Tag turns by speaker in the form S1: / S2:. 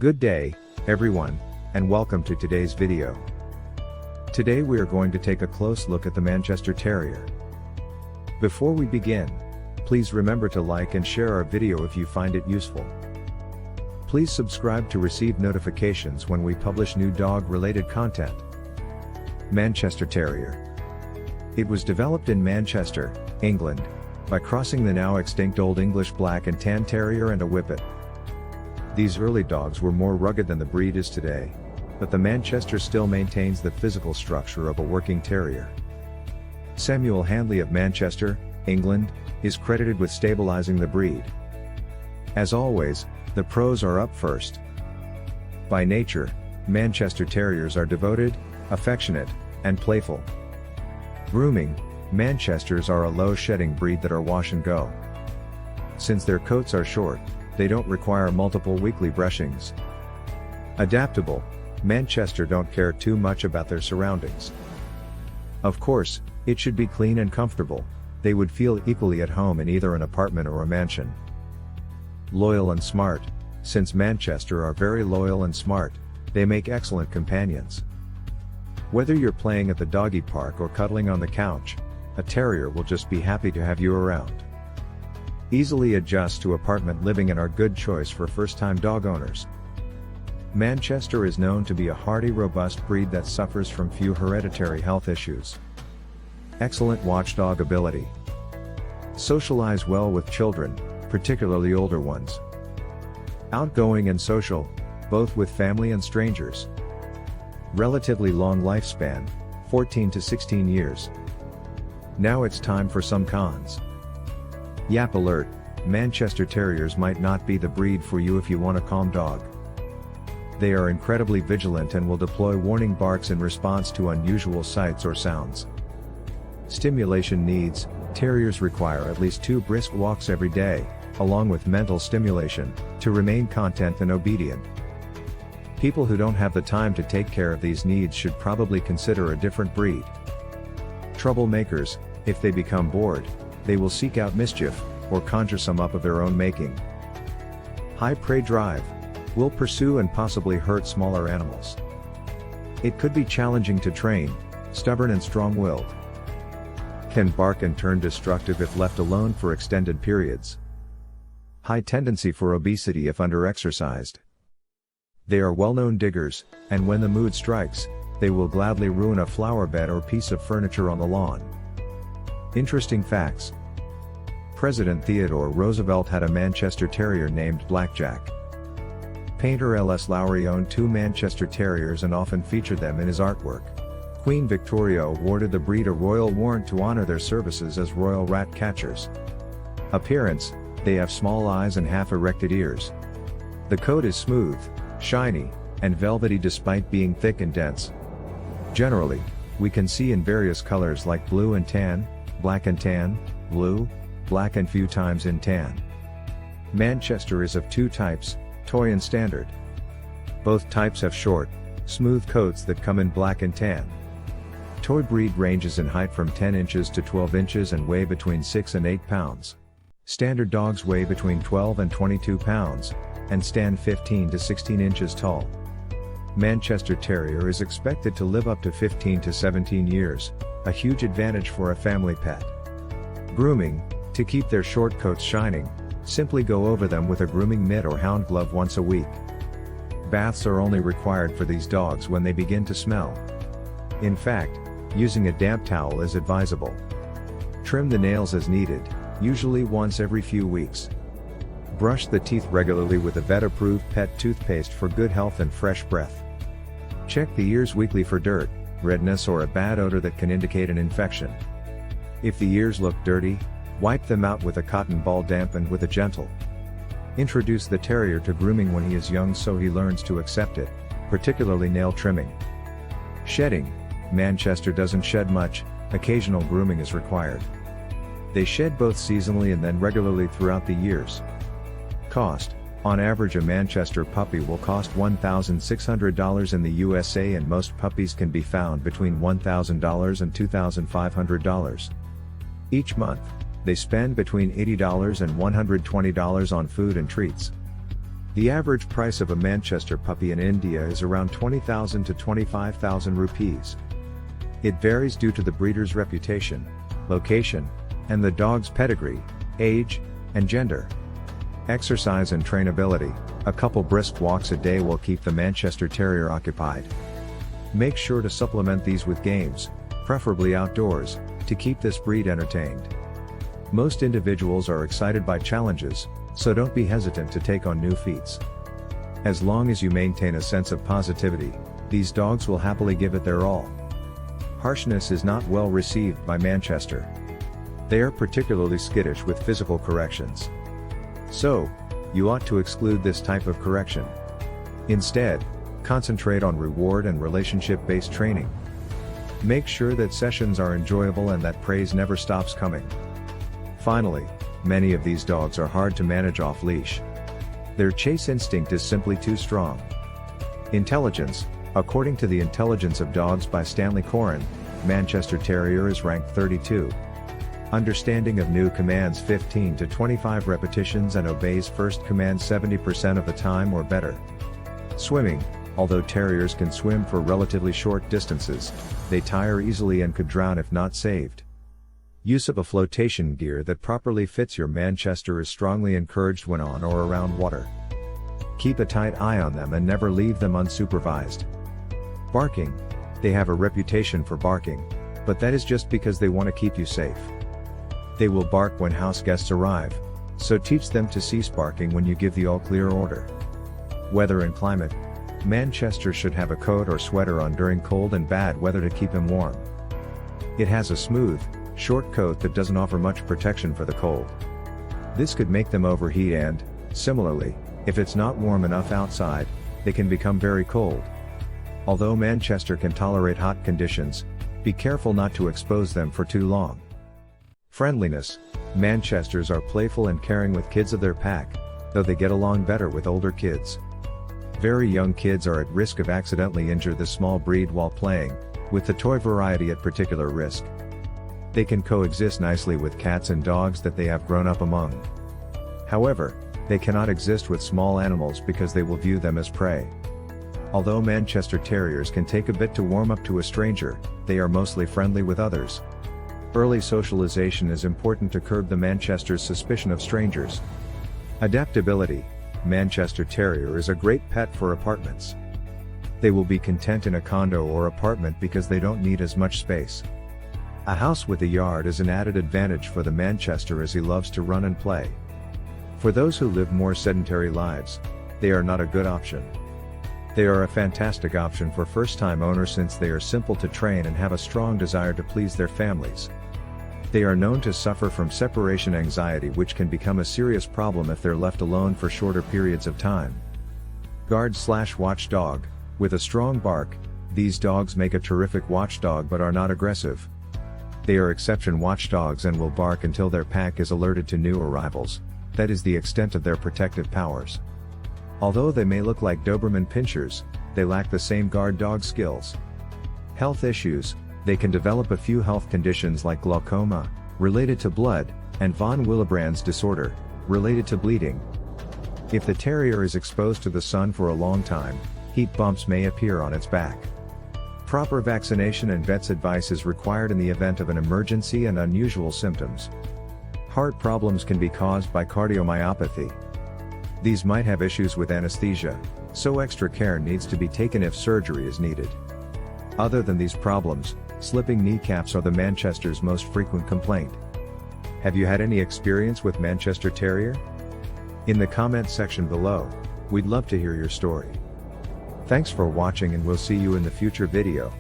S1: Good day, everyone, and welcome to today's video. Today we are going to take a close look at the Manchester Terrier. Before we begin, please remember to like and share our video if you find it useful. Please subscribe to receive notifications when we publish new dog-related content. Manchester Terrier. It was developed in Manchester, England, by crossing the now extinct Old English Black and Tan Terrier and a Whippet. These early dogs were more rugged than the breed is today, but the Manchester still maintains the physical structure of a working terrier. Samuel Handley of Manchester, England, is credited with stabilizing the breed. As always, the pros are up first. By nature, Manchester Terriers are devoted, affectionate, and playful. Grooming, Manchesters are a low-shedding breed that are wash and go. Since their coats are short, they don't require multiple weekly brushings. Adaptable, Manchester don't care too much about their surroundings. Of course, it should be clean and comfortable. They would feel equally at home in either an apartment or a mansion. Loyal and smart, since Manchester are very loyal and smart, they make excellent companions. Whether you're playing at the doggy park or cuddling on the couch, a terrier will just be happy to have you around. Easily adjust to apartment living and are good choice for first-time dog owners. Manchester is known to be a hardy, robust breed that suffers from few hereditary health issues. Excellent watchdog ability. Socialize well with children, particularly older ones. Outgoing and social, both with family and strangers. Relatively long lifespan, 14 to 16 years. Now it's time for some cons. Yap alert, Manchester Terriers might not be the breed for you if you want a calm dog. They are incredibly vigilant and will deploy warning barks in response to unusual sights or sounds. Stimulation needs, Terriers require at least 2 brisk walks every day, along with mental stimulation, to remain content and obedient. People who don't have the time to take care of these needs should probably consider a different breed. Troublemakers, if they become bored, they will seek out mischief, or conjure some up of their own making. High prey drive, will pursue and possibly hurt smaller animals. It could be challenging to train, stubborn and strong-willed. Can bark and turn destructive if left alone for extended periods. High tendency for obesity if under-exercised. They are well-known diggers, and when the mood strikes, they will gladly ruin a flower bed or piece of furniture on the lawn. Interesting facts. President Theodore Roosevelt had a Manchester Terrier named Blackjack. Painter L.S. Lowry owned 2 Manchester Terriers and often featured them in his artwork. Queen Victoria awarded the breed a royal warrant to honor their services as royal rat catchers. Appearance, they have small eyes and half-erected ears. The coat is smooth, shiny, and velvety despite being thick and dense. Generally, we can see in various colors like blue and tan, black and tan, blue, black and few times in tan. Manchester is of 2 types, toy and standard. Both types have short, smooth coats that come in black and tan. Toy breed ranges in height from 10 inches to 12 inches and weigh between 6 and 8 pounds. Standard dogs weigh between 12 and 22 pounds, and stand 15 to 16 inches tall. Manchester Terrier is expected to live up to 15 to 17 years, a huge advantage for a family pet. Grooming, to keep their short coats shining, simply go over them with a grooming mitt or hound glove once a week. Baths are only required for these dogs when they begin to smell. In fact, using a damp towel is advisable. Trim the nails as needed, usually once every few weeks. Brush the teeth regularly with a vet-approved pet toothpaste for good health and fresh breath. Check the ears weekly for dirt, redness or a bad odor that can indicate an infection. If the ears look dirty, wipe them out with a cotton ball dampened with a gentle. Introduce the terrier to grooming when he is young so he learns to accept it, particularly nail trimming. Shedding, Manchester doesn't shed much, occasional grooming is required. They shed both seasonally and then regularly throughout the years. Cost, on average a Manchester puppy will cost $1,600 in the USA and most puppies can be found between $1,000 and $2,500. Each month, they spend between $80 and $120 on food and treats. The average price of a Manchester puppy in India is around 20,000 to 25,000 rupees. It varies due to the breeder's reputation, location, and the dog's pedigree, age, and gender. Exercise and trainability. A couple brisk walks a day will keep the Manchester Terrier occupied. Make sure to supplement these with games, preferably outdoors, to keep this breed entertained. Most individuals are excited by challenges, so don't be hesitant to take on new feats. As long as you maintain a sense of positivity, these dogs will happily give it their all. Harshness is not well received by Manchester. They are particularly skittish with physical corrections. So, you ought to exclude this type of correction. Instead, concentrate on reward and relationship-based training. Make sure that sessions are enjoyable and that praise never stops coming. Finally, many of these dogs are hard to manage off-leash. Their chase instinct is simply too strong. Intelligence. According to The Intelligence of Dogs by Stanley Coren, Manchester Terrier is ranked 32. Understanding of new commands 15 to 25 repetitions and obeys first command 70% of the time or better. Swimming. Although terriers can swim for relatively short distances, they tire easily and could drown if not saved. Use of a flotation gear that properly fits your Manchester is strongly encouraged when on or around water. Keep a tight eye on them and never leave them unsupervised. Barking. They have a reputation for barking, but that is just because they want to keep you safe. They will bark when house guests arrive, so teach them to cease barking when you give the all-clear order. Weather and climate. Manchester should have a coat or sweater on during cold and bad weather to keep him warm. It has a smooth, short coat that doesn't offer much protection for the cold. This could make them overheat and, similarly, if it's not warm enough outside, they can become very cold. Although Manchester can tolerate hot conditions, be careful not to expose them for too long. Friendliness. Manchesters are playful and caring with kids of their pack, though they get along better with older kids. Very young kids are at risk of accidentally injure this small breed while playing, with the toy variety at particular risk. They can coexist nicely with cats and dogs that they have grown up among. However, they cannot exist with small animals because they will view them as prey. Although Manchester Terriers can take a bit to warm up to a stranger, they are mostly friendly with others. Early socialization is important to curb the Manchester's suspicion of strangers. Adaptability. Manchester Terrier is a great pet for apartments. They will be content in a condo or apartment because they don't need as much space. A house with a yard is an added advantage for the Manchester as he loves to run and play. For those who live more sedentary lives, they are not a good option. They are a fantastic option for first-time owners since they are simple to train and have a strong desire to please their families. They are known to suffer from separation anxiety, which can become a serious problem if they're left alone for shorter periods of time. Guard/watchdog. With a strong bark, these dogs make a terrific watchdog but are not aggressive. They are exception watchdogs and will bark until their pack is alerted to new arrivals. That is the extent of their protective powers. Although they may look like Doberman pinschers, they lack the same guard dog skills. Health issues. They can develop a few health conditions like glaucoma, related to blood, and von Willebrand's disorder, related to bleeding. If the terrier is exposed to the sun for a long time, heat bumps may appear on its back. Proper vaccination and vet's advice is required in the event of an emergency and unusual symptoms. Heart problems can be caused by cardiomyopathy. These might have issues with anesthesia, so extra care needs to be taken if surgery is needed. Other than these problems, slipping kneecaps are the Manchester's most frequent complaint. Have you had any experience with Manchester Terrier? In the comments section below, we'd love to hear your story. Thanks for watching and we'll see you in the future video.